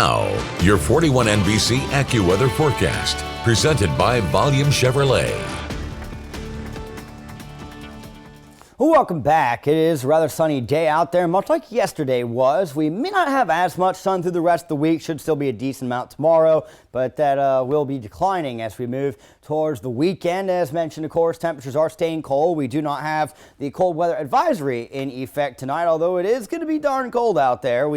Now, your 41 NBC AccuWeather forecast, presented by Volume Chevrolet. Welcome back. It is a rather sunny day out there, much like yesterday was. We may not have as much sun through the rest of the week. Should still be a decent amount tomorrow, but that will be declining as we move towards the weekend. As mentioned, of course, temperatures are staying cold. We do not have the cold weather advisory in effect tonight, although it is going to be darn cold out there.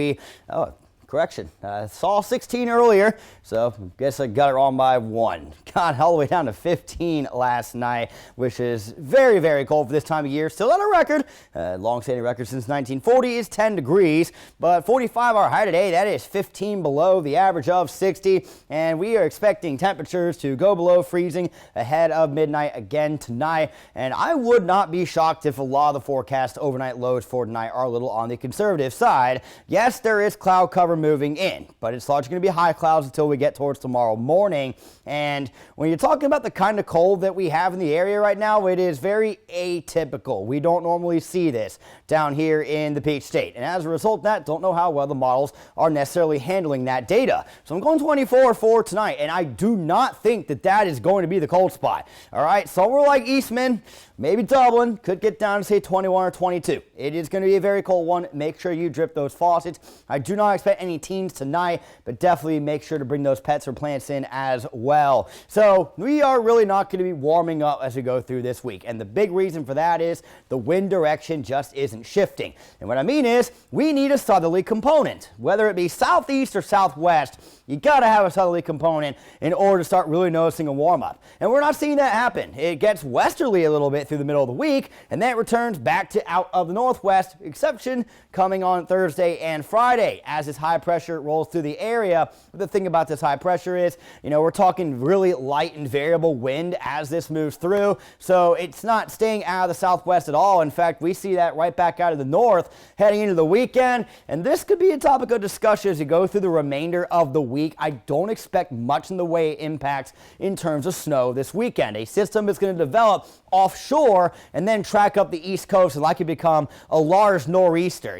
Correction, saw 16 earlier, so I guess I got it wrong by 1. Got all the way down to 15 last night, which is very, very cold for this time of year. Still at a record, long-standing record since 1940 is 10 degrees, but 45 our high today, that is 15 below the average of 60, and we are expecting temperatures to go below freezing ahead of midnight again tonight, and I would not be shocked if a lot of the forecast overnight lows for tonight are a little on the conservative side. Yes, there is cloud cover moving in, but it's largely going to be high clouds until we get towards tomorrow morning. And when you're talking about the kind of cold that we have in the area right now, it is very atypical. We don't normally see this down here in the Peach State, and as a result of that, don't know how well the models are necessarily handling that data. So I'm going 24 for tonight, and I do not think that that is going to be the cold spot. All right, somewhere like Eastman, maybe Dublin, could get down to say 21 or 22. It is going to be a very cold one. Make sure you drip those faucets. I do not expect any teens tonight, but definitely make sure to bring those pets or plants in as well. So we are really not going to be warming up as we go through this week, and the big reason for that is the wind direction just isn't shifting. And what I mean is we need a southerly component, whether it be southeast or southwest. You got to have a southerly component in order to start really noticing a warm up, and we're not seeing that happen. It gets westerly a little bit through the middle of the week, and then it returns back to out of the northwest, exception coming on Thursday and Friday as this high pressure rolls through the area. The thing about this high pressure is, we're talking really light and variable wind as this moves through, so it's not staying out of the southwest at all. In fact, we see that right back out of the north heading into the weekend, and this could be a topic of discussion as you go through the remainder of the week. I don't expect much in the way it impacts in terms of snow this weekend. A system is going to develop offshore and then track up the east coast and likely become a large nor'easter.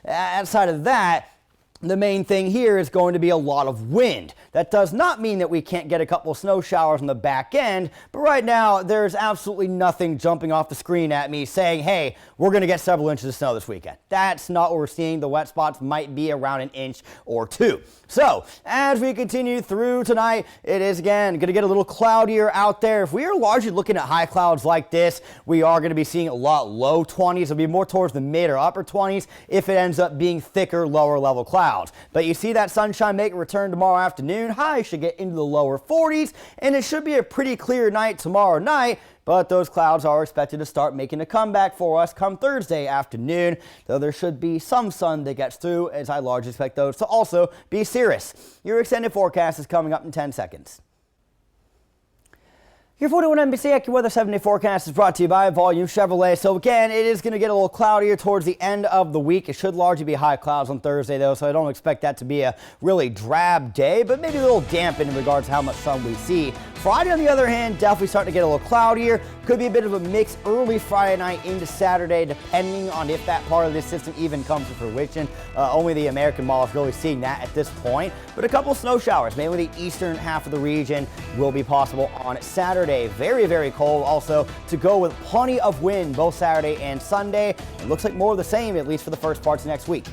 Outside of that, the main thing here is going to be a lot of wind. That does not mean that we can't get a couple of snow showers on the back end, but right now there's absolutely nothing jumping off the screen at me saying, hey, we're going to get several inches of snow this weekend. That's not what we're seeing. The wet spots might be around an inch or two. So as we continue through tonight, it is again going to get a little cloudier out there. If we are largely looking at high clouds like this, we are going to be seeing a lot low 20s. It'll be more towards the mid or upper 20s if it ends up being thicker, lower level clouds. But you see that sunshine make a return tomorrow afternoon. Highs should get into the lower 40s, and it should be a pretty clear night tomorrow night. But those clouds are expected to start making a comeback for us come Thursday afternoon, though there should be some sun that gets through, as I largely expect those to also be cirrus. Your extended forecast is coming up in 10 seconds. Your 41 NBC AccuWeather 7-day forecast is brought to you by Volume Chevrolet. So again, it is going to get a little cloudier towards the end of the week. It should largely be high clouds on Thursday, though, so I don't expect that to be a really drab day, but maybe a little dampened in regards to how much sun we see. Friday, on the other hand, definitely starting to get a little cloudier. Could be a bit of a mix early Friday night into Saturday, depending on if that part of this system even comes to fruition. Only the American model is really seeing that at this point. But a couple of snow showers, mainly the eastern half of the region, will be possible on Saturday. Very, very cold also to go with plenty of wind both Saturday and Sunday. It looks like more of the same, at least for the first parts of next week.